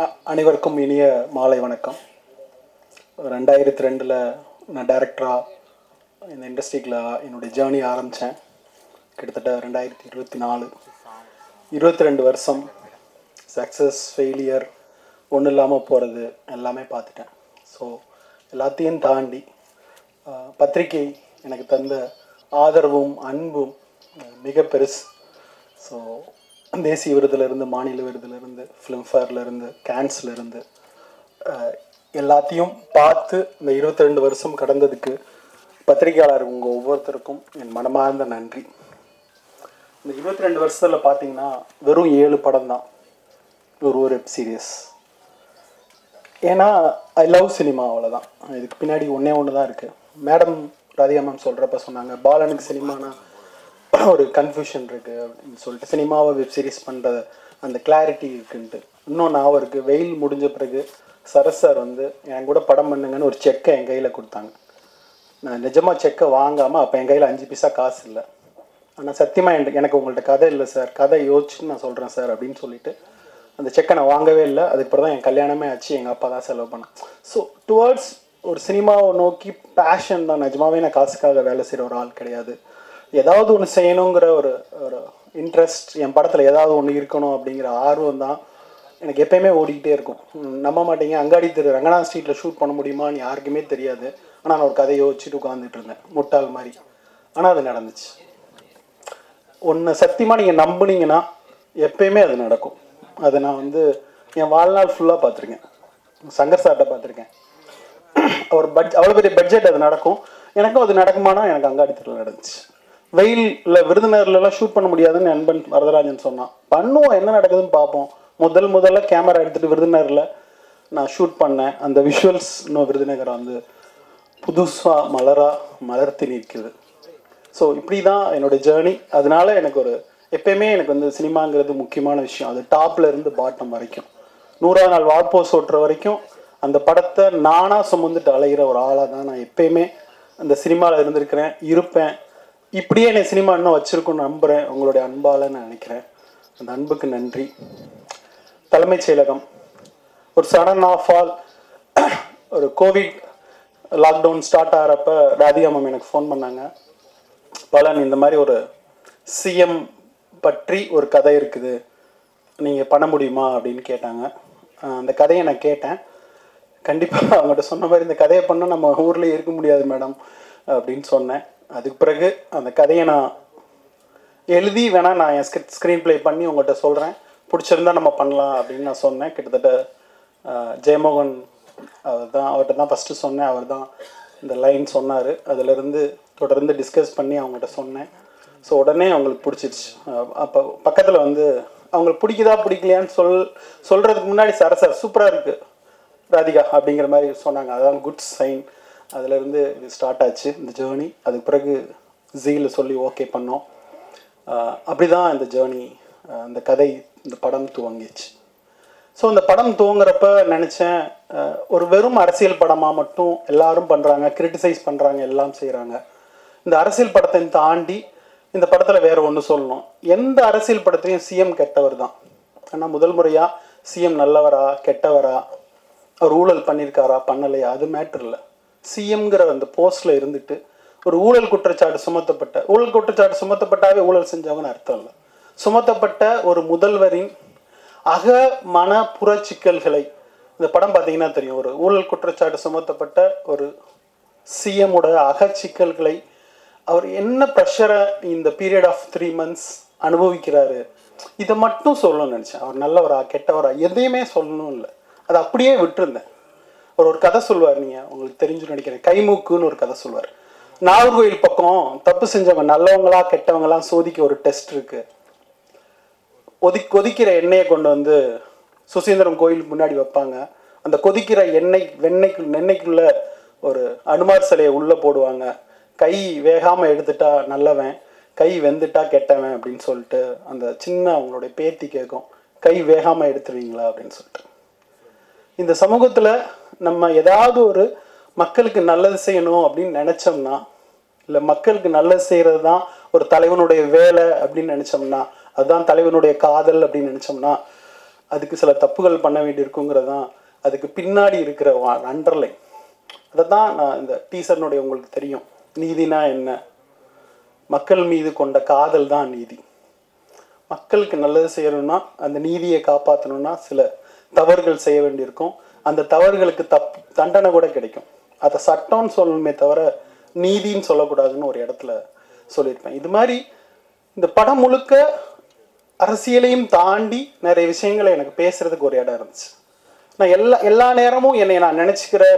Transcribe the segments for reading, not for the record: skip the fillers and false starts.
அனைவருக்கும் இனிய மாலை வணக்கம். 2002 நான் டைரக்டராக இந்த இண்டஸ்ட்ரியில் என்னுடைய ஜேர்னி ஆரம்பித்தேன். கிட்டத்தட்ட 2024 22 வருஷம் சக்ஸஸ் ஃபெயிலியர் ஒன்றும் இல்லாமல் போகிறது எல்லாமே பார்த்துட்டேன். ஸோ எல்லாத்தையும் தாண்டி பத்திரிகை எனக்கு தந்த ஆதரவும் அன்பும் மிக பெருசு. ஸோ தேசிய விருதுலேருந்து, மாநில விருதுலேருந்து, ஃபிலிம்ஃபேர்லேருந்து, கேன்ஸ்லேருந்து எல்லாத்தையும் பார்த்து இந்த 22 வருஷம் கடந்ததுக்கு பத்திரிகையாளர் உங்கள் ஒவ்வொருத்தருக்கும் என் மனமார்ந்த நன்றி. இந்த 22 வருஷத்தில் பார்த்தீங்கன்னா வெறும் 7 படம் தான், ஒரு வெப் சீரியஸ். ஏன்னா ஐ லவ் சினிமா, அவ்வளோதான். இதுக்கு பின்னாடி ஒன்று தான் இருக்குது. மேடம் ராதிகா மேம் சொல்கிறப்ப சொன்னாங்க, பாலனுக்கு சினிமானா ஒரு கன்ஃபியூஷன் இருக்குது அப்படின்னு சொல்லிட்டு, சினிமாவை வெப் சீரிஸ் பண்ணுற அந்த கிளாரிட்டி இருக்குன்ட்டு. இன்னொன்று அவருக்கு வெயில் முடிஞ்ச பிறகு சரஸ் சார் என் கூட படம் பண்ணுங்கன்னு ஒரு செக்கை என் கையில் கொடுத்தாங்க. நான் நிஜமாக செக்கை வாங்காமல், அப்போ என் கையில் 5 பைசா காசு இல்லை. ஆனால் சத்தியமாக எனக்கு உங்கள்கிட்ட கதை இல்லை சார், கதை யோசிச்சுன்னு நான் சொல்கிறேன் சார் அப்படின்னு சொல்லிட்டு அந்த செக்கை நான் வாங்கவே இல்லை. அதுக்கப்புறம் தான் என் கல்யாணமே ஆச்சு, எங்கள் அப்பா தான் செலவு பண்ணேன். ஸோ டுவர்ட்ஸ் ஒரு சினிமாவை நோக்கி பேஷன் தான். நிஜமாவே நான் காசுக்காக வேலை செய்கிற ஒரு ஆள் கிடையாது. ஏதாவது ஒன்று செய்யணுங்கிற ஒரு இன்ட்ரெஸ்ட், என் படத்தில் ஏதாவது ஒன்று இருக்கணும் அப்படிங்கிற ஆர்வம் தான் எனக்கு எப்பயுமே ஓடிக்கிட்டே இருக்கும். நம்ப மாட்டீங்க, அங்காடி தெரு ரங்கநாத் ஸ்ட்ரீட்டில் ஷூட் பண்ண முடியுமான்னு யாருக்குமே தெரியாது. ஆனால் நான் ஒரு கதையை யோசிச்சுட்டு உட்காந்துட்டு இருந்தேன், முட்டாள் மாதிரி. ஆனால் அது நடந்துச்சு. ஒன்று சத்தியமாக நீங்கள் நம்புனீங்கன்னா எப்பயுமே அது நடக்கும். அதை நான் என் வாழ்நாள் ஃபுல்லாக பார்த்துருக்கேன். சங்கர் சார்கிட்ட பார்த்துருக்கேன். அவர் அவ்வளோ பெரிய பட்ஜெட், அது நடக்கும். எனக்கும் அது நடக்குமானா எனக்கு அங்காடி தெருவில் நடந்துச்சு. வெயிலில் விருதுநகர்லாம் ஷூட் பண்ண முடியாதுன்னு நண்பன் வரதராஜன் சொன்னான். பண்ணுவோம், என்ன நடக்குதுன்னு பார்ப்போம். முதல்ல கேமரா எடுத்துகிட்டு விருதுநகரில் நான் ஷூட் பண்ணேன். அந்த விஷுவல்ஸ் இன்னும் விருதுநகரை புதுசாக மலர்த்தி நிற்குது. ஸோ இப்படி தான் என்னோடய ஜேர்னி. அதனால எனக்கு எப்பயுமே எனக்கு சினிமாங்கிறது முக்கியமான விஷயம். அது டாப்பில் இருந்து பாட்டம் வரைக்கும், 100ஆவது நாள் வார்போஸ் ஓட்டுற வரைக்கும் அந்த படத்தை நானாக சுமந்துட்டு அலைகிற ஒரு ஆளாக தான் நான் எப்பயுமே அந்த சினிமாவில் இருந்திருக்கிறேன், இருப்பேன். இப்படியே என்னை சினிமா இன்னும் வச்சுருக்குன்னு நம்புகிறேன். உங்களுடைய அன்பால் நான் நினைக்கிறேன். அந்த அன்புக்கு நன்றி. தலைமைச் செயலகம் ஒரு சடன் ஆஃப் ஆல், ஒரு கோவிட் லாக்டவுன் ஸ்டார்ட் ஆகிறப்ப ராதிகா மேம் எனக்கு ஃபோன் பண்ணாங்க. பலன், இந்த மாதிரி ஒரு சிஎம் பற்றி ஒரு கதை இருக்குது, நீங்கள் பண்ண முடியுமா அப்படின்னு கேட்டாங்க. அந்த கதையை நான் கேட்டேன். கண்டிப்பாக அவங்கள்ட்ட சொன்ன மாதிரி இந்த கதையை பண்ணால் நம்ம ஊரில் இருக்க முடியாது மேடம் அப்படின்னு சொன்னேன். அதுக்கு பிறகு அந்த கதையை நான் எழுதி வேணால் நான் என் ஸ்க்ரீன் ப்ளே பண்ணி உங்கள்கிட்ட சொல்கிறேன், பிடிச்சிருந்தா நம்ம பண்ணலாம் அப்படின்னு நான் சொன்னேன். கிட்டத்தட்ட ஜெயமோகன் அவர்கிட்ட தான் ஃபஸ்ட்டு சொன்னேன். அவர் தான் இந்த லைன் சொன்னார். அதிலிருந்து தொடர்ந்து டிஸ்கஸ் பண்ணி அவங்கள்ட்ட சொன்னேன். ஸோ உடனே அவங்களுக்கு பிடிச்சிருச்சு. அப்போ பக்கத்தில் அவங்களுக்கு பிடிக்குதா பிடிக்கலையான்னு சொல்கிறதுக்கு முன்னாடி சார் சூப்பராக இருக்குது ராதிகா அப்படிங்கிற மாதிரி சொன்னாங்க. அதான் குட் சைன். அதிலேருந்து இது ஸ்டார்ட் ஆச்சு இந்த ஜேர்னி. அதுக்கு பிறகு ஜீல சொல்லி ஓகே பண்ணோம். அப்படி தான் இந்த ஜேர்னி, இந்த கதை, இந்த படம் துவங்கிச்சு. ஸோ இந்த படம் துவங்குறப்ப நினச்சேன், ஒரு வெறும் அரசியல் படமாக மட்டும் எல்லாரும் பண்ணுறாங்க, கிரிட்டிசைஸ் பண்ணுறாங்க, எல்லாம் செய்கிறாங்க. இந்த அரசியல் படத்தை தாண்டி இந்த படத்தில் வேறு ஒன்று சொல்லணும். எந்த அரசியல் படத்துலையும் சிஎம் கெட்டவர் தான். ஆனால் முதல் முறையாக சிஎம் நல்லவரா கெட்டவரா, அவர் ஊழல் பண்ணியிருக்காரா பண்ணலையா, அது மேட்ரு இல்லை. சிஎம்ங்கிற அந்த போஸ்ட்டில் இருந்துட்டு ஒரு ஊழல் குற்றச்சாட்டு சுமத்தப்பட்டாவே ஊழல் செஞ்சவங்கன்னு அர்த்தம் இல்லை. சுமத்தப்பட்ட ஒரு முதல்வரின் மன புற சிக்கல்களை, இந்த படம் பார்த்தீங்கன்னா தெரியும், ஒரு ஊழல் குற்றச்சாட்டு சுமத்தப்பட்ட ஒரு சிஎம்மோட சிக்கல்களை, அவர் என்ன ப்ரெஷரை இந்த பீரியட் ஆஃப் 3 months அனுபவிக்கிறாரு, இதை மட்டும் சொல்லணும்னு நினச்சேன். அவர் நல்லவரா கெட்டவரா எதையுமே சொல்லணும் இல்லை, அதை அப்படியே விட்டுருந்தேன். ஒரு கதை சொல்லுவார், நீங்கள் உங்களுக்கு தெரிஞ்சுன்னு நினைக்கிறேன், கைமூக்குன்னு ஒரு கதை சொல்லுவார். நாகர்கோயில் பக்கம் தப்பு செஞ்சவங்க நல்லவங்களா கெட்டவங்களாம் சோதிக்க ஒரு டெஸ்ட் இருக்குது. கொதிக்கிற எண்ணெயை கொண்டு சுசீந்திரம் கோயிலுக்கு முன்னாடி வைப்பாங்க. அந்த கொதிக்கிற எண்ணெய்க்குள்ள ஒரு அனுமார் சிலையை உள்ளே போடுவாங்க. கை வேகாமல் எடுத்துட்டா நல்லவன், கை வெந்துட்டா கெட்டவன் அப்படின்னு சொல்லிட்டு அந்த சின்ன அவங்களுடைய பேத்தி கேட்கும், கை வேகாமல் எடுத்துருவீங்களா அப்படின்னு சொல்லிட்டு. இந்த சமூகத்தில் நம்ம ஏதாவது ஒரு மக்களுக்கு நல்லது செய்யணும் அப்படின்னு நினச்சோம்னா, இல்லை மக்களுக்கு நல்லது செய்கிறது தான் ஒரு தலைவனுடைய வேலை அப்படின்னு நினச்சோம்னா, அதுதான் தலைவனுடைய காதல் அப்படின்னு நினச்சோம்னா, அதுக்கு சில தப்புகள் பண்ண வேண்டியிருக்குங்கிறதான் அதுக்கு பின்னாடி இருக்கிற அண்டர்லைன். அதை தான் நான் இந்த டீசர்னுடைய உங்களுக்கு தெரியும், நீதினா என்ன, மக்கள் மீது கொண்ட காதல் தான் நீதி. மக்களுக்கு நல்லது செய்யணும்னா, அந்த நீதியை காப்பாற்றணும்னா சில தவறுகள் செய்ய வேண்டியிருக்கும். அந்த தவறுகளுக்கு தண்டனை கூட கிடைக்கும். அதை சட்டம்னு சொல்லணுமே தவிர நீதின்னு சொல்லக்கூடாதுன்னு ஒரு இடத்துல சொல்லியிருப்பேன். இது மாதிரி இந்த படம் முழுக்க அரசியலையும் தாண்டி நிறைய விஷயங்களை எனக்கு பேசுறதுக்கு ஒரு இடம் இருந்துச்சு. நான் எல்லா நேரமும் என்னை நான்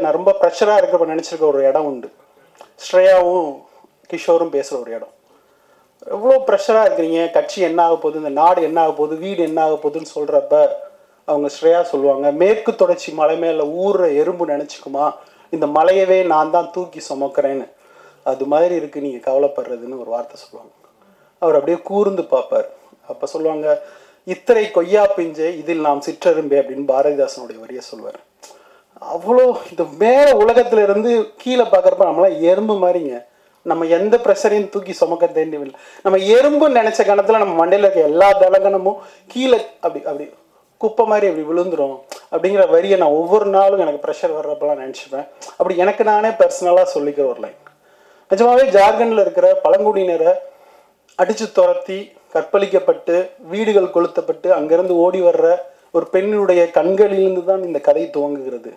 நான் ரொம்ப ப்ரெஷராக இருக்கிறப்ப நினச்சிருக்க ஒரு இடம் உண்டு. ஸ்ரேயாவும் கிஷோரும் பேசுகிற ஒரு இடம். எவ்வளோ ப்ரெஷராக இருக்கிறீங்க, கட்சி என்ன ஆக போகுது, இந்த நாடு என்ன ஆக போகுது, வீடு என்ன ஆக போகுதுன்னு சொல்கிறப்ப அவங்க ஸ்ரேயா சொல்லுவாங்க, மேற்கு தொடர்ச்சி மலை மேலே ஊறுற எறும்பு நினச்சிக்குமா, இந்த மலையவே நான் தான் தூக்கி சுமக்கிறேன்னு, அது மாதிரி இருக்குது நீங்கள் கவலைப்படுறதுன்னு ஒரு வார்த்தை சொல்லுவாங்க. அவர் அப்படியே கூர்ந்து பார்ப்பார். அப்போ சொல்லுவாங்க, இத்தனை கொய்யா பிஞ்சே இதில் நாம் சிற்றெரும்பே அப்படின்னு பாரதிதாசனுடைய வரியை சொல்லுவார். அவ்வளோ இந்த மேலே உலகத்துல இருந்து கீழே பார்க்குறப்ப நம்மளாம் எறும்பு மாதிரிங்க. நம்ம எந்த ப்ரெஷரையும் தூக்கி சுமக்க தேண்டியவில்லை. நம்ம எறும்புன்னு நினச்ச கணத்தில் நம்ம மண்டையில் இருக்க எல்லா தலகணமும் கீழே அப்படி குப்பை மாதிரி அப்படி விழுந்துடும் அப்படிங்கிற வரியை நான் ஒவ்வொரு நாளும் எனக்கு ப்ரெஷர் வர்றப்பெல்லாம் நினச்சிப்பேன். அப்படி எனக்கு நானே பர்சனலாக சொல்லிக்கிற ஒரு லைன். நிஜமாவே ஜார்க்கண்டில் இருக்கிற பழங்குடியினரை அடித்து துரத்தி கற்பழிக்கப்பட்டு வீடுகள் கொளுத்தப்பட்டு அங்கேருந்து ஓடி வர்ற ஒரு பெண்ணுடைய கண்களிலிருந்து தான் இந்த கதை துவங்குகிறது.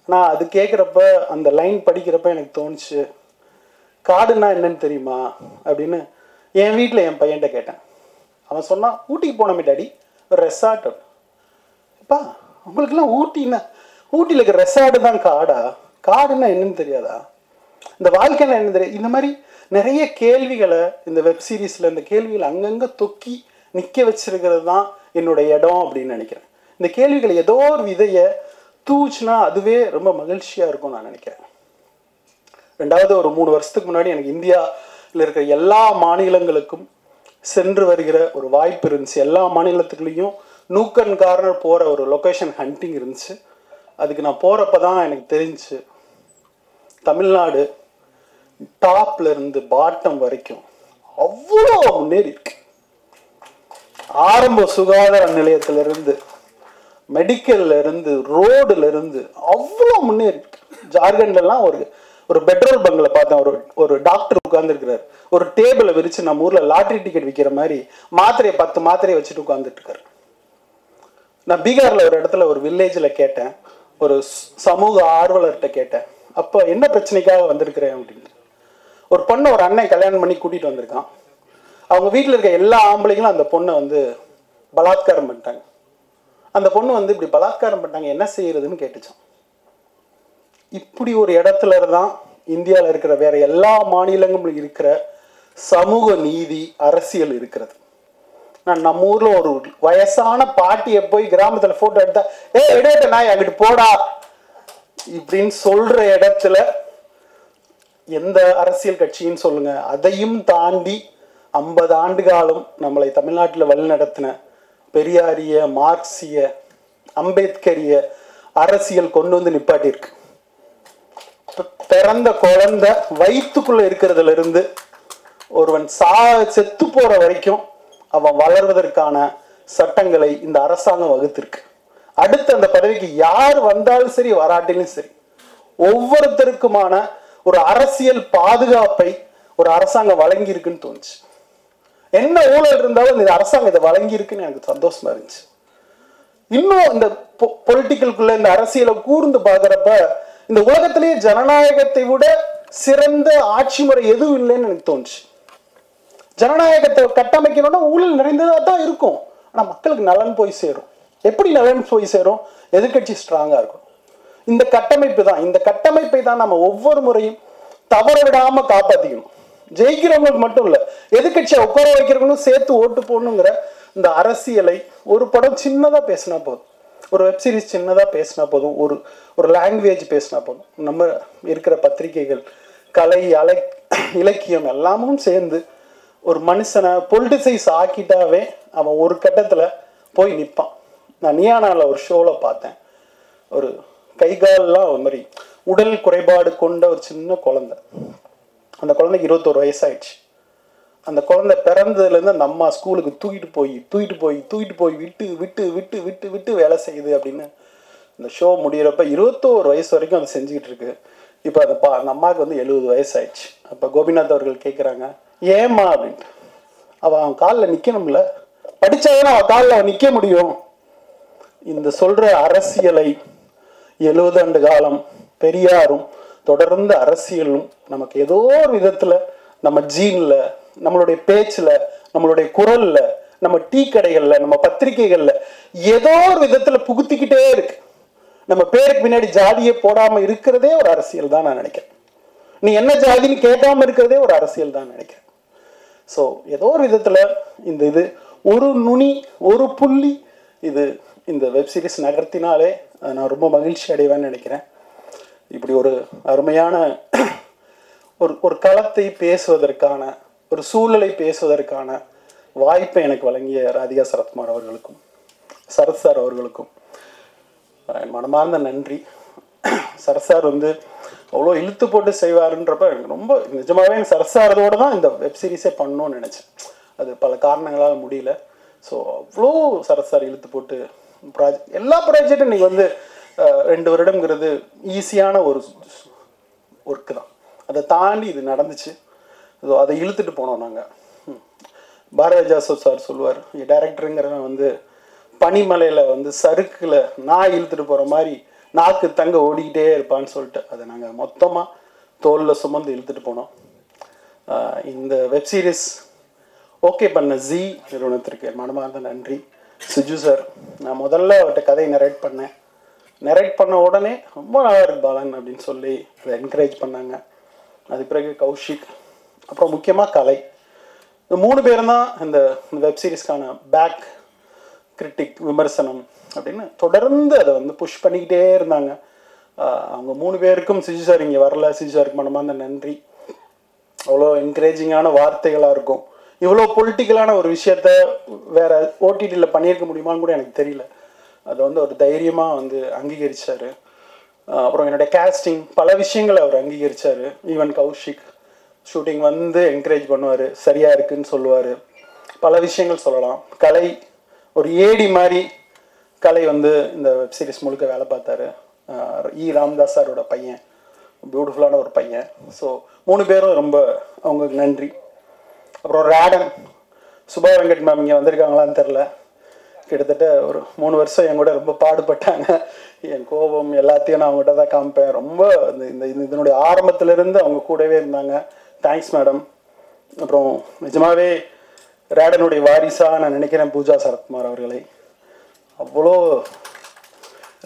நான் அது கேட்குறப்ப, அந்த லைன் படிக்கிறப்ப எனக்கு தோணுச்சு, காடுன்னா என்னன்னு தெரியுமா அப்படின்னு என் வீட்டில் என் பையன்கிட்ட கேட்டேன். அவன் சொன்னான், ஊட்டிக்கு போனோமே டாடி, ஒரு ரெசார்ட். அப்பா உங்களுக்குலாம் ஊட்டின்னா, ஊட்டியில் இருக்கிற ரெசார்ட்டு தான் காடா, காடுன்னா என்னன்னு தெரியாதா, இந்த வாழ்க்கைன்னா என்ன தெரியாது. இந்த மாதிரி நிறைய கேள்விகளை இந்த வெப் சீரிஸில் இந்த கேள்விகளை அங்கங்கே தொக்கி நிற்க வச்சிருக்கிறது தான் என்னோட இடம் அப்படின்னு நினைக்கிறேன். இந்த கேள்விகளை ஏதோ ஒரு விதையை தூச்சுனா அதுவே ரொம்ப மகிழ்ச்சியாக இருக்கும் நான் நினைக்கிறேன். ரெண்டாவது, ஒரு 3 வருஷத்துக்கு முன்னாடி எனக்கு இந்தியாவில் இருக்கிற எல்லா மாநிலங்களுக்கும் சென்று வருகிற ஒரு வாய்ப்பு இருந்துச்சு. எல்லா மாநிலத்துக்குள்ளேயும் நூக் அண்ட் கார்னர் போகிற ஒரு லொக்கேஷன் ஹண்டிங் இருந்துச்சு. அதுக்கு நான் போகிறப்ப தான் எனக்கு தெரிஞ்சு தமிழ்நாடு டாப்ல இருந்து பாட்டம் வரைக்கும் அவ்வளோ முன்னேறி இருக்கு. ஆரம்ப சுகாதார நிலையத்திலிருந்து, மெடிக்கல்ல இருந்து, ரோடுல இருந்து அவ்வளோ முன்னேறி இருக்கு. ஜார்க்கண்ட்லாம் ஒரு பெட்ரோல் பங்கில் பார்த்தேன், ஒரு டாக்டர் உட்கார்ந்துருக்கிறார். ஒரு டேபிளை விரிச்சு நம்ம ஊரில் லாட்ரி டிக்கெட் விற்கிற மாதிரி மாத்திரையை 10 மாத்திரையை வச்சுட்டு உட்காந்துட்டு இருக்காரு. நான் பீகாரில் ஒரு இடத்துல ஒரு வில்லேஜில் கேட்டேன், ஒரு சமூக ஆர்வலர்கிட்ட கேட்டேன், அப்போ என்ன பிரச்சனைக்காக வந்திருக்கிறேன் அப்படின்ட்டு. ஒரு பொண்ணை ஒரு அண்ணன் கல்யாணம் பண்ணி கூட்டிகிட்டு வந்திருக்கான். அவங்க வீட்டில் இருக்க எல்லா ஆம்பளைங்களும் அந்த பொண்ணை பலாத்காரம் பண்ணிட்டாங்க. அந்த பொண்ணு இப்படி பலாத்காரம் பண்ணிட்டாங்க, என்ன செய்யறதுன்னு கேட்டுச்சான். இப்படி ஒரு இடத்துல தான் இந்தியாவில் இருக்கிற வேற எல்லா மாநிலங்களும் இருக்கிற சமூக நீதி அரசியல் இருக்கிறது. நான் நம்ம ஊர்ல ஒரு வயசான பாட்டியை போய் கிராமத்துல போட்டோ எடுத்தா, எடுத்த நாய் அங்கிட்டு போடா இப்படின்னு சொல்ற இடத்துல எந்த அரசியல் கட்சின்னு சொல்லுங்க, அதையும் தாண்டி 50 ஆண்டு காலம் நம்மளை தமிழ்நாட்டில் வழிநடத்தின பெரியாரிய, மார்க்சிய, அம்பேத்கரிய அரசியல் கொண்டு நிப்பாட்டியிருக்கு. பிறந்த குழந்தை வயிற்றுக்குள்ள இருக்கிறதுல இருந்து ஒருவன் செத்து போற வரைக்கும் அவன் வளர்வதற்கான சட்டங்களை இந்த அரசாங்கம் வகுத்திருக்கு. அடுத்து அந்த பதவிக்கு யார் வந்தாலும் சரி, வராட்டிலும் சரி, ஒவ்வொருத்தருக்குமான ஒரு அரசியல் பாதுகாப்பை ஒரு அரசாங்கம் வழங்கி இருக்குன்னு தோணுச்சு. என்ன ஊழல் இருந்தாலும் இந்த அரசாங்கம் இதை வழங்கி இருக்குன்னு எனக்கு சந்தோஷமா இருந்துச்சு. இன்னும் இந்த பொலிட்டிக்கலுக்குள்ள இந்த அரசியலை கூர்ந்து பார்க்குறப்ப இந்த உலகத்திலேயே ஜனநாயகத்தை விட சிறந்த ஆட்சி முறை எதுவும் இல்லைன்னு எனக்கு தோணுச்சு. ஜனநாயகத்தை கட்டமைக்கணும்னா ஊழல் நிறைந்ததாக தான் இருக்கும், ஆனால் மக்களுக்கு நலன் போய் சேரும். எப்படி நலன் போய் சேரும்? எதிர்கட்சி ஸ்ட்ராங்காக இருக்கும். இந்த கட்டமைப்பை தான் நம்ம ஒவ்வொரு முறையும் தவற விடாம காப்பாற்றிக்கணும். ஜெயிக்கிறவங்களுக்கு மட்டும் இல்லை, எதிர்கட்சியை உட்கார வைக்கிறவங்களும் சேர்த்து ஓட்டு போடணுங்கிற இந்த அரசியலை ஒரு படம் சின்னதாக பேசினா போதும், ஒரு வெப்சீரிஸ் சின்னதாக பேசினா போதும், ஒரு லாங்குவேஜ் பேசினா போதும், நம்ம இருக்கிற பத்திரிகைகள், கலை, இலக்கியம் எல்லாமும் சேர்ந்து ஒரு மனுஷனை பொலிட்டிசைஸ் ஆக்கிட்டாவே அவன் ஒரு கட்டத்தில் போய் நிற்பான். நான் நியானால ஒரு ஷோவில் பார்த்தேன், ஒரு கைகாலெலாம் ஒரு மாதிரி உடல் குறைபாடு கொண்ட ஒரு சின்ன குழந்தை. அந்த குழந்தைக்கு 21 வயசாயிடுச்சு. அந்த குழந்தை பிறந்ததுலேருந்து அந்த அம்மா ஸ்கூலுக்கு தூக்கிட்டு போய் விட்டு வேலை செய்யுது அப்படின்னு இந்த ஷோ முடிகிறப்ப 21 வயசு வரைக்கும் அதை செஞ்சுக்கிட்டு இருக்கு. இப்போ அந்த அம்மாவுக்கு வந்து 70 வயசு ஆயிடுச்சு. அப்போ கோபிநாத் அவர்கள் கேட்குறாங்க, ஏம்மா அப்படின்ட்டு. அவன் காலில் நிற்கணும்ல, படித்தாதானே அவன் காலில் நிற்க முடியும். இந்த சொல்கிற அரசியலை 70 ஆண்டு காலம் பெரியாரும் தொடர்ந்து அரசியலும் நமக்கு ஏதோ ஒரு விதத்தில் நம்ம ஜீனில், நம்மளுடைய பேச்சில், நம்மளுடைய குரலில், நம்ம டீ கடைகளில், நம்ம பத்திரிகைகளில் ஏதோ ஒரு விதத்தில் புகுத்திக்கிட்டே இருக்கு. நம்ம பேருக்கு பின்னாடி ஜாதியே போடாமல் இருக்கிறதே ஒரு அரசியல் தான் நான் நினைக்கிறேன். நீ என்ன ஜாதின்னு கேட்காம இருக்கிறதே ஒரு அரசியல் தான் நினைக்கிறேன். ஸோ ஏதோ ஒரு விதத்தில் இது ஒரு நுனி, ஒரு புள்ளி இது இந்த வெப்சீரிஸ் நகர்த்தினாலே நான் ரொம்ப மகிழ்ச்சி அடைவேன்னு நினைக்கிறேன். இப்படி ஒரு அருமையான ஒரு களத்தை பேசுவதற்கான, ஒரு சூழலை பேசுவதற்கான வாய்ப்பை எனக்கு வழங்கிய ராதிகா சரத்குமார் அவர்களுக்கும் சரத் சார் அவர்களுக்கும் என் மனமார்ந்த நன்றி. சரத் சார் வந்து அவ்வளோ இழுத்து போட்டு செய்வாருன்றப்ப எனக்கு ரொம்ப நிஜமாகவே எனக்கு சரத் சாரதோடு தான் இந்த வெப்சீரிஸே பண்ணணும்னு நினச்சேன். அது பல காரணங்களால் முடியல. ஸோ அவ்வளோ சரத் சார் இழுத்து போட்டு எல்லா ப்ராஜெக்டும் இன்றைக்கி வந்து 2 வருடங்கிறது ஈஸியான ஒரு ஒர்க்கு தான். அதை தாண்டி இது நடந்துச்சு. ஸோ அதை இழுத்துட்டு போனோம் நாங்கள். பாரதி ஜாசப் சார் சொல்லுவார், டைரக்டருங்கிறவன் வந்து பனிமலையில் வந்து சறுக்கில் நான் இழுத்துட்டு போகிற மாதிரி நாக்கு தங்க ஓடிக்கிட்டே இருப்பான்னு சொல்லிட்டு அதை நாங்கள் மொத்தமாக தோளில் சுமந்து இழுத்துட்டு போனோம். இந்த வெப்சீரிஸ் ஓகே பண்ண ஜி நிறுவனத்திற்கு மனமார்ந்த நன்றி. சுஜு சார், நான் முதல்ல அவர்கிட்ட கதையை நரேட் பண்ண உடனே ரொம்ப நல்லா இருக்கு பாலன் அப்படின்னு சொல்லி அதை என்கரேஜ் பண்ணாங்க. அதுக்கு பிறகு கௌஷிக், அப்புறம் முக்கியமாக கலை, இந்த 3 பேரும் தான் இந்த வெப்சீரிஸ்க்கான பேக் கிரிட்டிக், விமர்சனம் அப்படின்னு தொடர்ந்து அதை வந்து புஷ் பண்ணிக்கிட்டே இருந்தாங்க. அவங்க 3 பேருக்கும் சிஜு சார் இங்கே வரல, சிஜு சாருக்கு மனமார்ந்த நன்றி. அவ்வளோ என்கரேஜிங்கான வார்த்தைகளாக இருக்கும். இவ்வளோ பொலிட்டிக்கலான ஒரு விஷயத்த வேற ஓடிடியில் பண்ணியிருக்க முடியுமான்னு கூட எனக்கு தெரியல. அதை வந்து ஒரு தைரியமாக வந்து அங்கீகரித்தார். அப்புறம் என்னுடைய கேஸ்டிங் பல விஷயங்களை அவர் அங்கீகரித்தார். ஈவன் கௌஷிக் ஷூட்டிங் வந்து என்கரேஜ் பண்ணுவார், சரியாக இருக்குன்னு சொல்லுவார், பல விஷயங்கள் சொல்லலாம். கலை ஒரு ஏடி மாதிரி கலை வந்து இந்த வெப்சீரிஸ் முழுக்க வேலை பார்த்தாரு. ராம்தாஸ் சாரோட பையன், பியூட்டிஃபுல்லான ஒரு பையன். ஸோ 3 பேரும் ரொம்ப அவங்களுக்கு நன்றி. அப்புறம் ரேடன், சுபா வெங்கட் மேம் இங்கே வந்திருக்காங்களான்னு தெரில, கிட்டத்தட்ட ஒரு 3 வருஷம் என் கூட ரொம்ப பாடுபட்டாங்க. என் கோபம் எல்லாத்தையும் நான் அவங்ககிட்ட தான் காமிப்பேன். ரொம்ப இதனுடைய ஆரம்பத்திலிருந்து அவங்க கூடவே இருந்தாங்க. Thanks madam. அப்புறம் நிஜமாகவே ரேடனுடைய வாரிசாக நான் நினைக்கிறேன் பூஜா சரத்குமார் அவர்களை. அவ்வளோ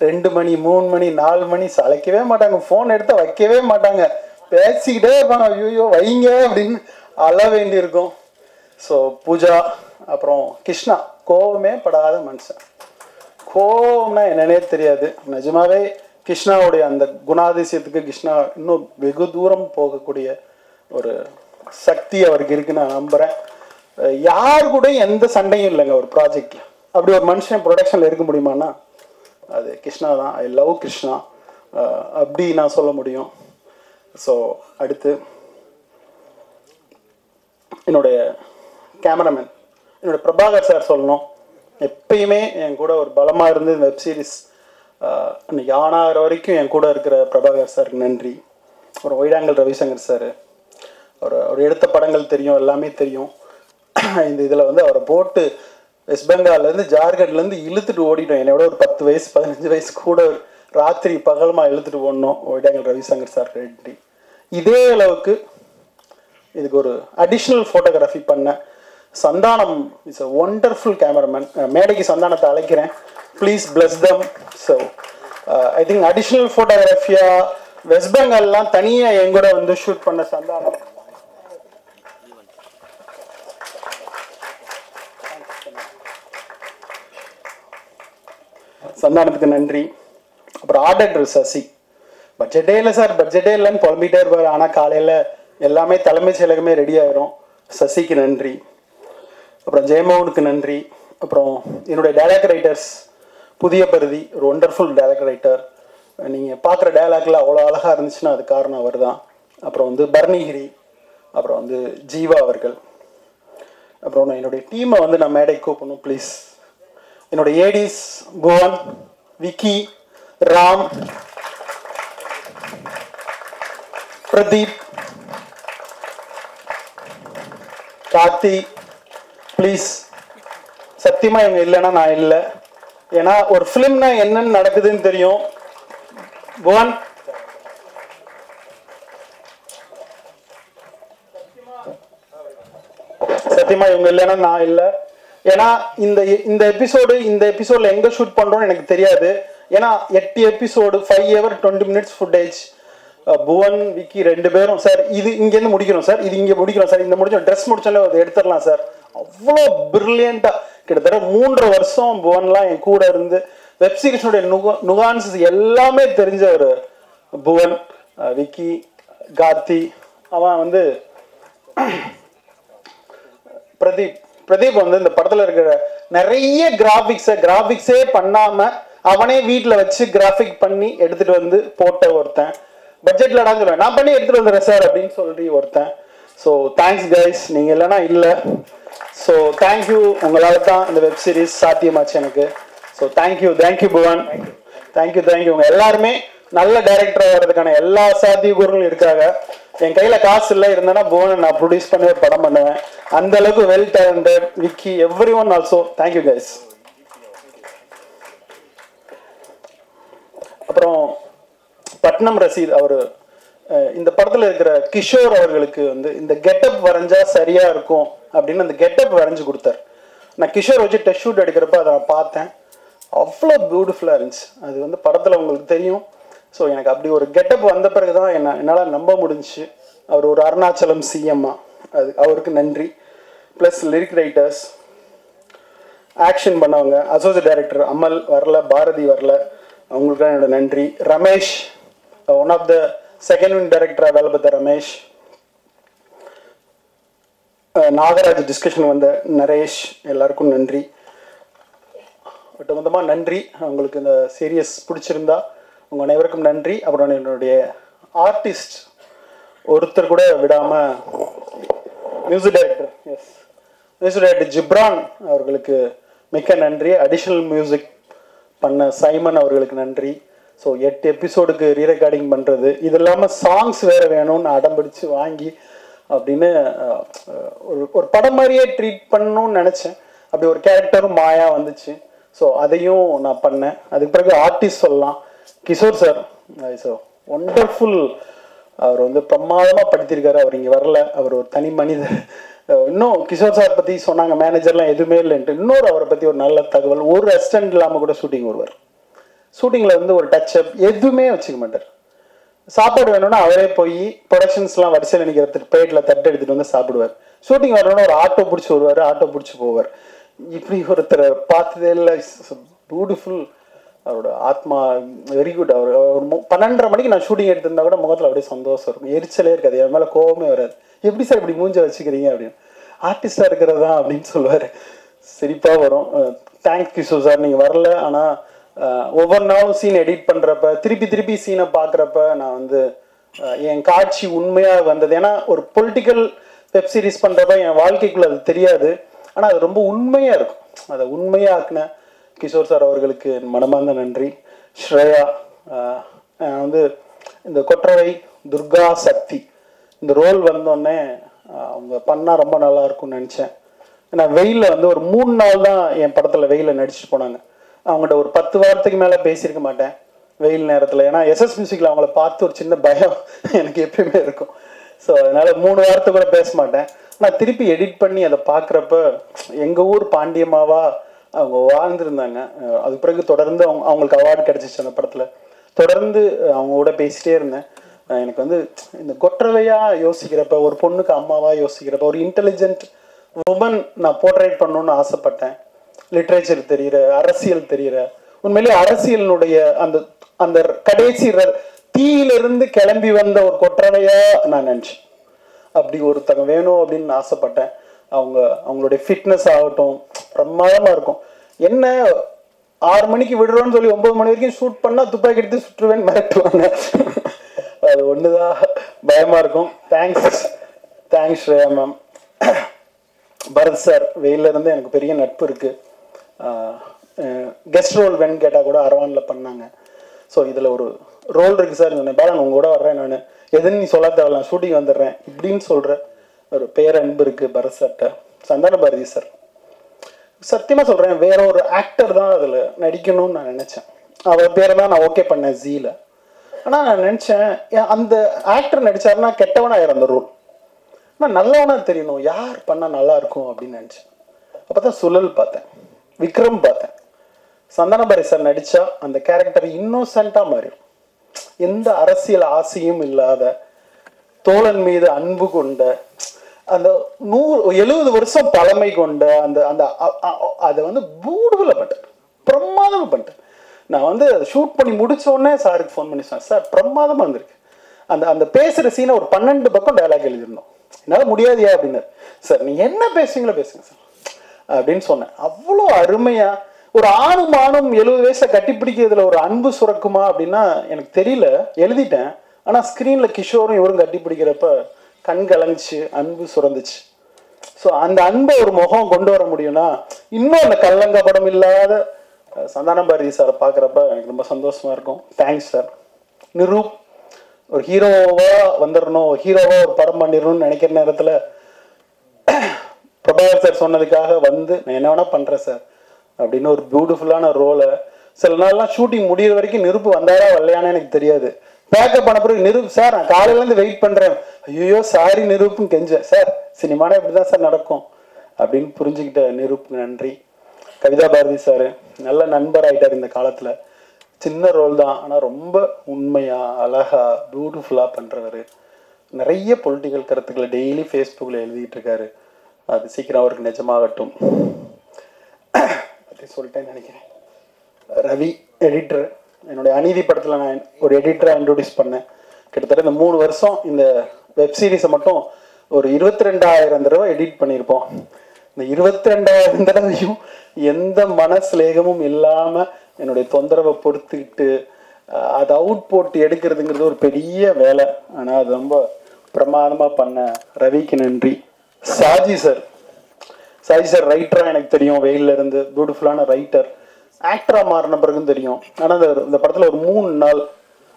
2 மணி 3 மணி 4 மணி சளைக்கவே மாட்டாங்க, ஃபோன் எடுத்து வைக்கவே மாட்டாங்க, பேசிக்கிட்டே இருப்பாங்க. ஐயோ வைங்க அப்படின்னு அழ வேண்டியிருக்கும். ஸோ பூஜா, அப்புறம் கிருஷ்ணா, கோவமே படாத மனுஷன். கோவம்னா என்னன்னே தெரியாது. நிஜமாவே கிருஷ்ணாவுடைய அந்த குணாதிசயத்துக்கு கிருஷ்ணா இன்னும் வெகு தூரம் போகக்கூடிய ஒரு சக்தி அவருக்கு இருக்குன்னு நான் நம்புகிறேன். யாரு கூட எந்த சண்டையும் இல்லைங்க ஒரு ப்ராஜெக்ட்ல. அப்படி ஒரு மனுஷன் ப்ரொடக்ஷனில் இருக்க முடியுமான்னா அது கிருஷ்ணா தான். ஐ லவ் கிருஷ்ணா அப்படி நான் சொல்ல முடியும். ஸோ அடுத்து என்னுடைய கேமராமேன், என்னோட பிரபாகர் சார் சொல்லணும். எப்பயுமே என் கூட ஒரு பலமாக இருந்து இந்த வெப்சீரிஸ் இன்னைக்கு ஆனாகிற வரைக்கும் என் கூட இருக்கிற பிரபாகர் சாருக்கு நன்றி. அப்புறம் ஒயிடாங்கல் ரவிசங்கர் சார், அவர் எடுத்த படங்கள் தெரியும், எல்லாமே தெரியும். இந்த இதில் வந்து அவரை போட்டு வெஸ்ட் பெங்கால்லேருந்து ஜார்க்கண்ட்லேருந்து இழுத்துட்டு ஓடிட்டோம். என்னோட ஒரு 10 வயசு 15 வயசு கூட ராத்திரி பகலமாக இழுத்துட்டு ஓடணும். ஒயிடாங்கல் ரவிசங்கர் சார் நன்றி. இதே அளவுக்கு இதுக்கு ஒரு அடிஷ்னல் ஃபோட்டோகிராஃபி பண்ண Santhanam is a wonderful cameraman. மேடைக்கு சந்தானத்தை அழைக்கிறேன், please bless them. So I think additional ஃபோட்டோகிராஃபியாக வெஸ்ட் பெங்கால்லாம் தனியாக எங்கூட வந்து ஷூட் பண்ண சந்தானம். சந்தானத்துக்கு நன்றி. அப்புறம் ஆர்ட் டைரக்டர் சசி, பட்ஜெட்டே இல்லை சார், பட்ஜெட்டே இல்லைன்னு புலம்பிகிட்டே இருப்பார். ஆனால் காலையில் எல்லாமே தலைமைச் செயலகமே ரெடி ஆகிரும். சசிக்கு நன்றி. அப்புறம் ஜெயமோகனுக்கு நன்றி. அப்புறம் என்னுடைய டைலாக் ரைட்டர்ஸ், புதிய பருதி ஒரு ஒண்டர்ஃபுல் டைலாக் ரைட்டர். நீங்கள் பார்க்குற டைலாக்ல அவ்வளோ அழகாக இருந்துச்சுன்னா அது காரணம் அவர் தான். அப்புறம் வந்து பர்ணிகிரி, அப்புறம் வந்து ஜீவா அவர்கள். அப்புறம் நான் என்னுடைய டீமை வந்து நான் மேடை கூப்பிடணும் ப்ளீஸ். என்னுடைய ஏடிஸ் புவன், விக்கி, ராம், பிரதீப், கார்த்தி, ப்ளீஸ். சத்தியமா இவங்க இல்லைன்னா நான் இல்லை. ஏன்னா ஒரு ஃபிலிம்னா என்னன்னு நடக்குதுன்னு தெரியும். புவன், சத்தியமா இவங்க இல்லைன்னா நான் இல்லை. ஏன்னா இந்த எபிசோட்ல எங்க ஷூட் பண்றோம்னு எனக்கு தெரியாது. ஏன்னா 8 episode 5 hour 20 minutes footage. Bhuvan, Vicky 2 பேரும் சார் இது இங்கேருந்து முடிக்கணும் சார், இது இங்கே முடிக்கணும் சார், இந்த முடிச்சோம் ட்ரெஸ் முடிச்சாலே அதை எடுத்துடலாம் சார். அவ்வளோ பிரில்லியண்டா கிட்டத்தட்ட 3.5 வருஷம் புவன்லாம் என் கூட இருந்து வெப் சீரிஸோடைய நுகான்ஸ் எல்லாமே தெரிஞ்ச ஒரு புவன், விக்கி, கார்த்தி, அவன் வந்து பிரதீப் வந்து இந்த படத்துல இருக்கிற நிறைய கிராபிக்ஸே பண்ணாம அவனே வீட்டுல வச்சு கிராஃபிக் பண்ணி எடுத்துட்டு வந்து போட்ட ஒருத்தன். பட்ஜெட்ல சொல்லுவேன் நான் பண்ணி எடுத்துட்டு வந்துடுறேன் சார் அப்படின்னு சொல்லி ஒருத்தன். ஸோ தேங்க்ஸ் கைஸ், நீங்க இல்லைன்னா இல்லை. ஸோ தேங்க்யூ, உங்களால தான் இந்த வெப் சீரிஸ் சாத்தியமாச்சு எனக்கு. So thank you Bhuvan, thank you. உங்க எல்லாருமே நல்ல டைரக்டர் ஆகிறதுக்கான எல்லா சாத்தியக்கூறுகளும் இருக்காங்க. என் கையில காசு இல்லை இருந்தேன்னா புவனை நான் ப்ரொடியூஸ் பண்ணி ஒரு படம் பண்ணுவேன். அந்த அளவுக்கு well talented Vicky, every one also thank you guys. அப்புறம் பட்னம் ரசீத் அவர் இந்த படத்துல இருக்கிற கிஷோர் அவர்களுக்கு வந்து இந்த கெட்டப் வரைஞ்சா சரியா இருக்கும் அப்படின்னு அந்த கெட்டப் வரைஞ்சு கொடுத்தார். நான் கிஷோர் வச்சு டெஸ்ட் ஷூட் எடுக்கிறப்ப அதை நான் பார்த்தேன். அவ்வளோ பியூட்டிஃபுல்லாக இருந்துச்சு. அது வந்து படத்தில் உங்களுக்கு தெரியும். ஸோ எனக்கு அப்படி ஒரு கெட்டப் வந்த பிறகு தான் என்னால் நம்ப முடிஞ்சிச்சு. அவர் ஒரு அருணாச்சலம் சிஎம்மா, அது அவருக்கு நன்றி. ப்ளஸ் லிரிக் ரைட்டர்ஸ், ஆக்ஷன் பண்ணவங்க, அசோசியேட் டைரக்டர் அமல் வரல, பாரதி வரல, அவங்களுக்கு என்னோட நன்றி. Ramesh, one of the second win டைரக்டராக வேலை பார்த்த ரமேஷ். நாகராஜ் டிஸ்கஷன் வந்த நரேஷ், எல்லாருக்கும் நன்றி. ஒட்டுமொத்தமாக நன்றி. உங்களுக்கு இந்த சீரியஸ் பிடிச்சிருந்தா உங்கள் அனைவருக்கும் நன்றி. அப்புறம் என்னுடைய ஆர்டிஸ்ட் ஒருத்தர் கூட விடாமல் மியூசிக் டைரக்டர் ஜிப்ரான் அவர்களுக்கு மிக்க நன்றி. அடிஷ்னல் மியூசிக் பண்ண சைமன் அவர்களுக்கு நன்றி. ஸோ 8 எபிசோடுக்கு ரீரெக்கார்டிங் பண்ணுறது, இது இல்லாமல் சாங்ஸ் வேறு வேணும்னு அடம்பிடிச்சு வாங்கி அப்படின்னு ஒரு படம் மாதிரியே ட்ரீட் பண்ணணும்னு நினச்சேன். அப்படி ஒரு கேரக்டரும் மாயா வந்துச்சு. ஸோ அதையும் நான் பண்ணேன். அதுக்கு பிறகு ஆர்டிஸ்ட் சொல்லலாம், கிஷோர் சார் ஸோ ஒண்டர்ஃபுல். அவர் வந்து பிரமாதமாக படுத்திருக்காரு. அவர் இங்கே வரல, அவர் ஒரு தனி மனிதர். இன்னும் கிஷோர் சார் பற்றி சொன்னாங்க மேனேஜர்லாம் எதுவுமே இல்லைன்ட்டு. இன்னொரு அவரை பற்றி ஒரு நல்ல தகவல், ஒரு அசிஸ்டன்ட் இல்லாமல் கூட ஷூட்டிங் வருவார். ஷூட்டிங்கில் வந்து ஒரு டச்சப் எதுவுமே வச்சுக்க மாட்டார். சாப்பாடு வேணும்னா அவரே போய் ப்ரொடக்ஷன்ஸ்லாம் வரிசையில் நிற்கிறதுக்கு பிளேட்டில் தட்டு எடுத்துகிட்டு வந்து சாப்பிடுவார். ஷூட்டிங் வரணும்னா ஒரு ஆட்டோ பிடிச்சி வருவார், ஆட்டோ பிடிச்சி போவார். இப்படி ஒருத்தரை பார்த்ததே இல்லை. பியூட்டிஃபுல். அவரோட ஆத்மா வெரி குட். அவர் 12:30 மணிக்கு நான் ஷூட்டிங் எடுத்திருந்தா கூட முகத்தில் அப்படியே சந்தோஷம் இருக்கும், எரிச்சலே இருக்காது, என் மேலே கோபமே வராது. எப்படி சார் இப்படி மூஞ்ச வச்சுக்கிறீங்க அப்படின்னு. ஆர்டிஸ்டாக இருக்கிறதா அப்படின்னு சொல்லுவார். சிரிப்பாக வரும். தேங்க்ஸ் கிஷோர் சார், நீங்கள் வரல. ஆனால் ஒவ்வொரு நாளும் சீன் எடிட் பண்ணுறப்ப திருப்பி சீனை பார்க்குறப்ப நான் வந்து என் காட்சி உண்மையாக வந்தது. ஏன்னா ஒரு பொலிட்டிக்கல் வெப் சீரிஸ் பண்ணுறப்ப என் வாழ்க்கைக்குள்ள அது தெரியாது. ஆனால் அது ரொம்ப உண்மையாக இருக்கும். அதை உண்மையாக்குன கிஷோர் சார் அவர்களுக்கு மனமார்ந்த நன்றி. ஸ்ரேயா வந்து இந்த கொற்றவை துர்கா சக்தி இந்த ரோல் வந்தோடனே அவங்க பண்ணால் ரொம்ப நல்லா இருக்கும்னு நினச்சேன். ஏன்னா வெயிலில் வந்து ஒரு 3 நாள் தான் என் படத்தில் வெயிலில் நடிச்சுட்டு போனாங்க. அவங்கள்ட்ட ஒரு 10 வாரத்துக்கு மேலே பேசியிருக்க மாட்டேன் வெயில் நேரத்தில். ஏன்னா எஸ்எஸ் மியூசிக்கில் அவங்கள பார்த்து ஒரு சின்ன பயம் எனக்கு எப்பயுமே இருக்கும். ஸோ அதனால் 3 வாரத்துக்கு கூட பேச மாட்டேன். ஆனால் திருப்பி எடிட் பண்ணி அதை பார்க்குறப்ப எங்கள் ஊர் பாண்டியம்மாவா அவங்க வாழ்ந்துருந்தாங்க. அது பிறகு தொடர்ந்து அவங்களுக்கு அவார்டு கிடச்சிச்சு அந்த படத்தில். தொடர்ந்து அவங்க கூட பேசிகிட்டே இருந்தேன். எனக்கு வந்து இந்த கொற்றவையாக யோசிக்கிறப்ப, ஒரு பொண்ணுக்கு அம்மாவாக யோசிக்கிறப்ப, ஒரு இன்டெலிஜென்ட் உமன் நான் போர்ட்ரேட் பண்ணணுன்னு ஆசைப்பட்டேன். லிட்ரேச்சர் தெரிகிற, அரசியல் தெரிகிற, உண்மையிலேயே அரசியலினுடைய அந்த அந்த கடைசி தீயிலிருந்து கிளம்பி வந்த ஒரு கொற்றவையா நான் நினச்சேன். அப்படி ஒருத்தங்க வேணும் அப்படின்னு நான் ஆசைப்பட்டேன். அவங்களுடைய ஃபிட்னஸ் ஆகட்டும் பிரமாதமாக இருக்கும். என்ன 6 மணிக்கு விடுறோன்னு சொல்லி 9 மணி வரைக்கும் ஷூட் பண்ணால் துப்பாக்கி எடுத்து சுற்றுவேன்னு மிரட்டுவாங்க. அது ஒன்று தான் பயமாக இருக்கும். Thanks Shreya ma'am. Bharath sir வெயில இருந்து எனக்கு பெரிய நட்பு இருக்குது. கெஸ்ட் ரோல் வேணும்னு கேட்டால் கூட அரவானில் பண்ணாங்க. ஸோ இதில் ஒரு ரோல் இருக்குது சார், சொன்னேன் பாரு உங்க கூட வர்றேன், நான் எதுன்னு நீ சொல்ல தேவையில்ல, ஷூட்டிங் வந்துடுறேன் இப்படின்னு சொல்கிற ஒரு பேரன்பு இருக்குது பரத் சார்கிட்ட. சந்தான பாரதி சார் சத்தியமாக சொல்கிறேன், வேற ஒரு ஆக்டர் தான் அதில் நடிக்கணும்னு நான் நினச்சேன். அவர் பேரை தான் நான் ஓகே பண்ணேன் ஜீல. ஆனால் நான் நினச்சேன் அந்த ஆக்டர் நடித்தாருன்னா கெட்டவனாயிரம் அந்த ரோல். ஆனால் நல்லவனா தெரியணும், யார் பண்ணால் நல்லா இருக்கும் அப்படின்னு நினச்சேன். அப்போ தான் சுழல் பார்த்தேன், விக்ரம் பார்த்தேன். சந்தானபாரி சார் நடித்தா அந்த கேரக்டர் இன்னோசென்ட்டாக மாறிடும். எந்த அரசியல் ஆசையும் இல்லாத, தோழன் மீது அன்பு கொண்ட, அந்த 70 வருஷம் பழமை கொண்ட அந்த அந்த அதை வந்து பியூட்டிஃபுல்லாக பண்ணிட்டேன், பிரமாதமாக பண்ணிட்டேன். நான் வந்து அதை ஷூட் பண்ணி முடிச்ச உடனே சாருக்கு ஃபோன் பண்ணி சொன்னேன், சார் பிரமாதமாக இருந்திருக்கு. அந்த அந்த பேசுகிற சீனை ஒரு 12 பக்கம் டைலாக் எழுதிருந்தோம். என்னால் முடியாதியா அப்படின்னாரு. சார் நீ என்ன பேசுவீங்களோ பேசுங்க சார் அப்படின்னு சொன்னேன். அவ்வளோ அருமையாக ஒரு ஆணும் ஆணும் 70 வயசுல கட்டிப்பிடிக்கிறதுல ஒரு அன்பு சுரக்குமா அப்படின்னா எனக்கு தெரியல, எழுதிட்டேன். ஆனால் ஸ்க்ரீனில் கிஷோரும் இவரும் கட்டிப்பிடிக்கிறப்ப கண் கலங்குச்சு, அன்பு சுரந்துச்சு. ஸோ அந்த அன்பை ஒரு முகம் கொண்டு வர முடியும்னா இன்னும் அந்த கல்லங்கப்படம் இல்லாத சந்தான பாரதி சாரை பார்க்குறப்ப எனக்கு ரொம்ப சந்தோஷமா இருக்கும். Thanks sir. நிரூப் ஒரு ஹீரோவாக வந்துடணும், ஹீரோவாக ஒரு படம் பண்ணிடணும்னு நினைக்கிற நேரத்தில் பிரபாகர் சார் சொன்னதுக்காக வந்து நான் என்ன வேணா பண்ணுறேன் சார் அப்படின்னு ஒரு பியூட்டிஃபுல்லான ரோலை சில நாள்லாம் ஷூட்டிங் முடிகிற வரைக்கும் நிருப்பு வந்தாரா வரலையானு எனக்கு தெரியாது. பேக்கப் பண்ண பிறகு நிருப் சார் நான் காலையிலேருந்து வெயிட் பண்ணுறேன், ஐயோ சாரி நிருப்புன்னு கெஞ்சேன். சார் சினிமானா இப்படி தான் சார் நடக்கும் அப்படின்னு புரிஞ்சுக்கிட்ட நிருப்புக்கு நன்றி. கவிதா பாரதி சார் நல்ல நண்பர் ஆகிட்டார் இந்த காலத்தில். சின்ன ரோல் தான், ஆனால் ரொம்ப உண்மையாக அழகாக பியூட்டிஃபுல்லாக பண்ணுறவர். நிறைய பொலிட்டிக்கல் கருத்துக்களை டெய்லி ஃபேஸ்புக்கில் எழுதிட்டு இருக்காரு. அது சீக்கிரம் அவருக்கு நிஜமாகட்டும் அப்படி சொல்லிட்டேன்னு நினைக்கிறேன். ரவி எடிட்டர், என்னுடைய அநீதி படத்தில் நான் ஒரு எடிட்டராக இன்ட்ரோடியூஸ் பண்ணேன். கிட்டத்தட்ட இந்த 3 வருஷம் இந்த வெப் சீரிஸை மட்டும் ஒரு 22,000 தடவை எடிட் பண்ணியிருப்போம். இந்த 22,000 தடவையும் எந்த மனஸ்லேகமும் இல்லாமல் என்னுடைய தொந்தரவை பொறுத்துக்கிட்டு அதை அவுட் போட்டு எடுக்கிறதுங்கிறது ஒரு பெரிய வேலை. ஆனால் அது ரொம்ப பிரமாதமாக பண்ண ரவிக்கு நன்றி. சாஜி சார் ரைட்டராக எனக்கு தெரியும், வெயிலில் இருந்து பியூட்டிஃபுல்லான ரைட்டர். ஆக்டராக மாறின பிறகும் தெரியும். ஆனால் இந்த படத்தில் ஒரு 3 நாள்,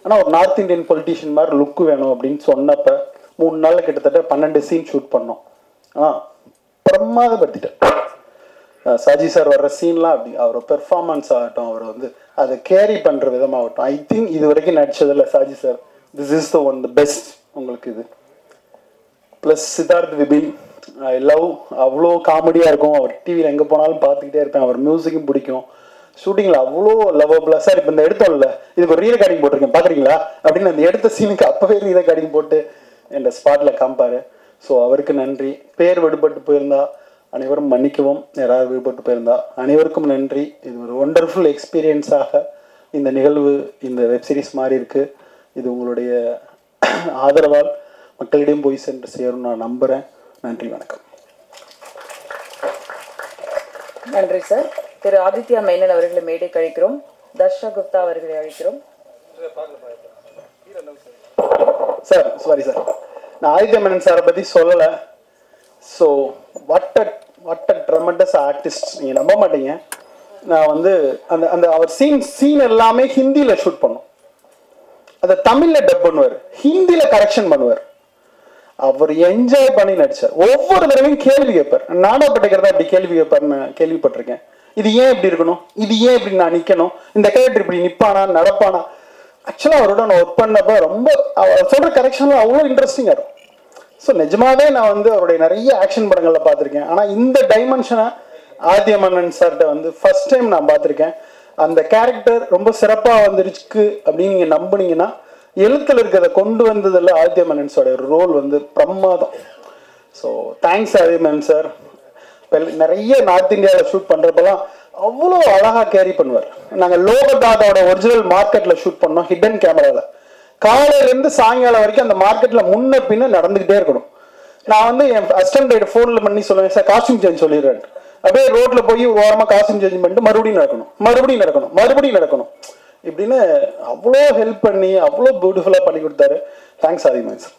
ஆனால் ஒரு நார்த் இந்தியன் பொலிட்டீஷியன் மாதிரி லுக்கு வேணும் அப்படின்னு சொன்னப்போ 3 நாளில் கிட்டத்தட்ட 12 சீன் ஷூட் பண்ணோம். ஆனால் பிரமாதப்படுத்திட்டேன். சாஜி சார் வர்ற சீன்லாம் அப்படி அவர் பெர்ஃபார்மன்ஸ் ஆகட்டும், அவர் வந்து அதை கேரி பண்ணுற விதமாகட்டும், ஐ திங்க் இது வரைக்கும் நடிச்சதில்ல Saji sir, this is the one the best உங்களுக்கு இது. Plus Siddharth Vipin I love, அவ்வளோ காமெடியாக இருக்கும். அவர் டிவியில் எங்கே போனாலும் பார்த்துக்கிட்டே இருப்பேன். அவர் மியூசிக்கும் பிடிக்கும். ஷூட்டிங்கில் அவ்வளோ லவ்வபிளாக சார் இப்போ இந்த எடுத்தோம்ல இதுக்கு ஒரு ரீரெக்கார்டிங் போட்டிருக்கேன் பார்க்குறீங்களா அப்படின்னு அந்த எடுத்த சீனுக்கு அப்போவே ரீரெக்கார்டிங் போட்டு என் ஸ்பாட்டில் காமிப்பார். ஸோ அவருக்கு நன்றி. பேர் விடுபட்டு போயிருந்தா அனைவரும் மன்னிக்கவும், யாராவது விடுபட்டு போயிருந்தா அனைவருக்கும் நன்றி. இது ஒரு ஒண்டர்ஃபுல் எக்ஸ்பீரியன்ஸாக இந்த நிகழ்வு, இந்த வெப்சீரிஸ் மாதிரி இருக்குது. இது உங்களுடைய ஆதரவால் மக்களிடையும் போய் சென்று சேரும் நான் நம்புகிறேன். நன்றி, வணக்கம். நன்றி சார். திரு ஆதித்யா மேனன் அவர்களை மேடை கழிக்கிறோம். தர்ஷா குப்தா அவர்களை அழைக்கிறோம். சார் சாரி சார், நான் ஆதித்யா மேனன் சாரை பற்றி சொல்லலை. So what a tremendous artist, நீங்கள் நம்ப மாட்டீங்க. நான் வந்து அந்த அந்த அவர் சீன் எல்லாமே ஹிந்தியில் ஷூட் பண்ணோம். அதை தமிழில் டப் பண்ணுவார், ஹிந்தியில் கரெக்ஷன் பண்ணுவார். அவர் என்ஜாய் பண்ணி நடிச்சார். ஒவ்வொரு தடவையும் கேள்வி கேட்பார். நாடா பட்டேக்கர் அப்படி கேள்வி கேட்பார்னு கேள்விப்பட்டிருக்கேன். இது ஏன் இப்படி இருக்கணும், இது ஏன் இப்படி நான் நிற்கணும், இந்த கேரக்டர் இப்படி நிற்பானா நடப்பானா. ஆக்சுவலாக அவரோட நான் ஒர்க் பண்ணப்போ ரொம்ப அவர் சொல்கிற கரெக்ஷன்லாம் அவ்வளோ இன்ட்ரெஸ்டிங்காக இருக்கும். ஸோ நிஜமாவே நான் வந்து அவருடைய நிறைய ஆக்ஷன் படங்களில் பார்த்துருக்கேன். ஆனால் இந்த டைமென்ஷனை ஆதித்ய மேனன் சார்கிட்ட வந்து ஃபர்ஸ்ட் டைம் நான் பார்த்துருக்கேன். அந்த கேரக்டர் ரொம்ப சிறப்பாக வந்துருச்சு அப்படின்னு நீங்கள் நம்புனீங்கன்னா, எழுத்தில் இருக்கிறத கொண்டு வந்ததில் ஆதித்ய மேனன் சாரோட ரோல் வந்து பிரமாதம். So thanks Aditya Menon sir. நிறைய நார்த் இந்தியாவில் ஷூட் பண்ணுறப்பெல்லாம் அவ்வளோ அழகாக கேரி பண்ணுவார். நாங்கள் லோகதாதாவோட ஒரிஜினல் மார்க்கெட்டில் ஷூட் பண்ணோம், ஹிடன் கேமராவில். காலையிலேருந்து சாயங்காலம் வரைக்கும் அந்த மார்க்கெட்டில் முன்ன பின்ன நடந்துக்கிட்டே இருக்கணும். நான் வந்து என் அசிஸ்டன்ட் ரைடர் ஃபோனில் பண்ணி சொல்லுவேன், சார் காஸ்டியூம் சேஞ்ச் சொல்லிடுறேன். அப்படியே ரோட்டில் போய் ஒரு வாரமாக காஸ்டியூம் சேஞ்ச் பண்ணிட்டு மறுபடியும் நடக்கணும் இப்படின்னு அவ்வளோ ஹெல்ப் பண்ணி அவ்வளோ பியூட்டிஃபுல்லாக பண்ணி கொடுத்தாரு. Thanks Aditya sir.